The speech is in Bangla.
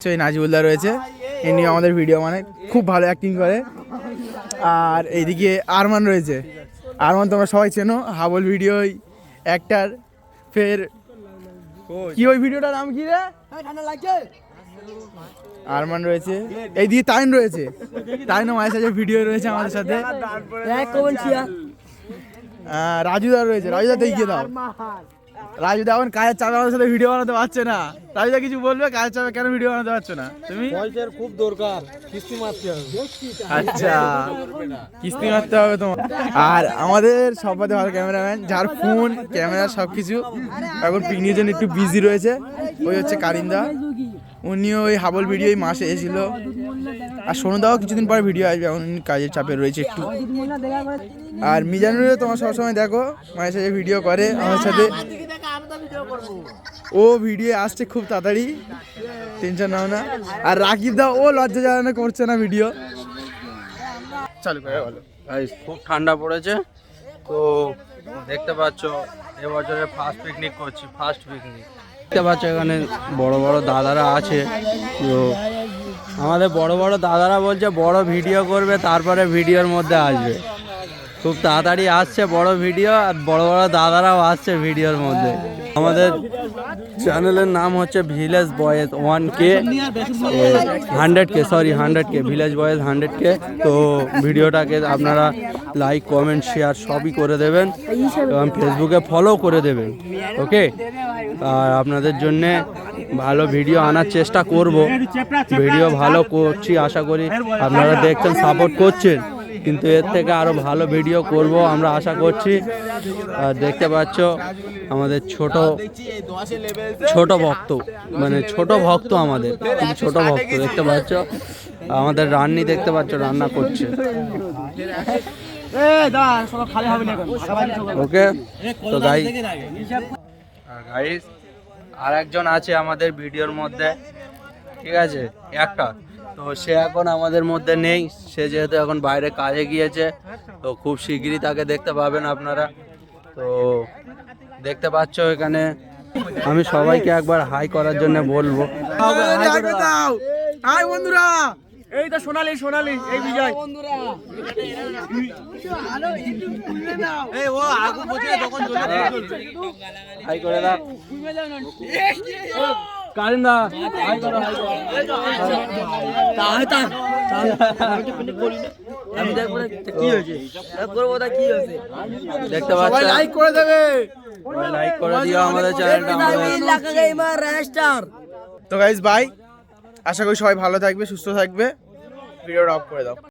নাজিবুল্লাহ রয়েছে, ইনি আমাদের ভিডিও মানে খুব ভালো অ্যাক্টিং করে। আর এইদিকে আরমান রয়েছে, আরমান তোমরা সবাই চেনো, হাবল ভিডিও অ্যাক্টার। ফের কি ওই ভিডিওটার নাম কি রে? আরমান রয়েছে, এইদিকে তাইন রয়েছে, তাইনও মায়ের সাথে ভিডিও রয়েছে আমাদের সাথে। রাজুদা রয়েছে, রাজুদা দেখিয়ে দাও। রাজুদা এখন কাজের চাপে আমাদের সাথে ভিডিও বানাতে পারছে না। রাজুদা কিছু বলবে, কাজের চাপে কেন ভিডিও বানাতে পারছো না তুমি? পয়সার খুব দরকার, কিস্তি মারতে হবে। আচ্ছা, কিস্তি মারতে হবে তোমার। আর আমাদের সবাই ভালো ক্যামেরাম্যান, যার ফোন ক্যামেরা সবকিছু এখন পিকনিকের জন্য একটু বিজি রয়েছে, ওই হচ্ছে কারিন্দা। উনিও ওই হাবল ভিডিও মাসে এসেছিল। আর সোনুদাও কিছুদিন পরে ভিডিও আসবে, এখন কাজের চাপে রয়েছে একটু। আর মিজানুরও তোমার সবসময় দেখো, মায়ের সাথে ভিডিও করে আমার সাথে। ও ভিডিও আসছে খুব তাড়াতাড়ি, টেনশন নাও না। আর রাকিব দা ও লজ্জা জ্বালানো করছে না ভিডিও চালু করে বলো। খুব ঠান্ডা পড়েছে তো দেখতে পাচ্ছ এবছরে ফার্স্ট পিকনিক করছি, ফার্স্ট পিকনিক। দেখতে পাচ্ছ এখানে বড় বড় দাদারা আছে। তো আমাদের বড় বড় দাদারা বলছে বড় ভিডিও করবে, তারপরে ভিডিওর মধ্যে আসবে। খুব তাড়াতাড়ি আসছে বড় ভিডিও, আর বড় বড় দাদারাও আসছে ভিডিওর মধ্যে। আমাদের চ্যানেলের নাম হচ্ছে village boys 1K 100K, sorry 100K, village boys 100K। তো ভিডিওটাকে আপনারা লাইক কমেন্ট শেয়ার সবই করে দেবেন এবং ফেসবুকে ফলো করে দেবেন, ওকে। আর আপনাদের জন্যে ভালো ভিডিও আনার চেষ্টা করব, ভিডিও ভালো করছি আশা করি। আপনারা দেখছেন, সাপোর্ট করছেন, কিন্তু এর থেকে আরও ভালো ভিডিও করব আমরা আশা করছি। আর দেখতে পাচ্ছ আমাদের ছোট ভক্ত, মানে ছোট ভক্ত, আমাদের খুব ছোট ভক্ত। দেখতে পাচ্ছ আমাদের রান্নি, দেখতে পাচ্ছ রান্না করছে, ওকে। তো গাইস আর একজন আছে আমাদের ভিডিওর মধ্যে, ঠিক আছে, একটা। তো সে এখন আমাদের মধ্যে নেই, সে যেহেতু এখন বাইরে কাজে গিয়েছে, তো খুব শিগগিরই তাকে দেখতে পাবেন আপনারা। তো দেখতে পাচ্ছ এখানে আমি সবাইকে একবার হাই করার জন্য বলবো। হাই বন্ধুরা, এই তো সোনালি এই বিজয় হাই করে দাও কারিন্দা, হাই করো, হাই করো। দেখতে পাচ্ছ, লাইক করে দেবে, লাইক করে দিও আমাদের চ্যানেলটা। তো গাইস বাই, আশা করি সবাই ভালো থাকবে, সুস্থ থাকবে। ভিডিওটা অফ করে দাও।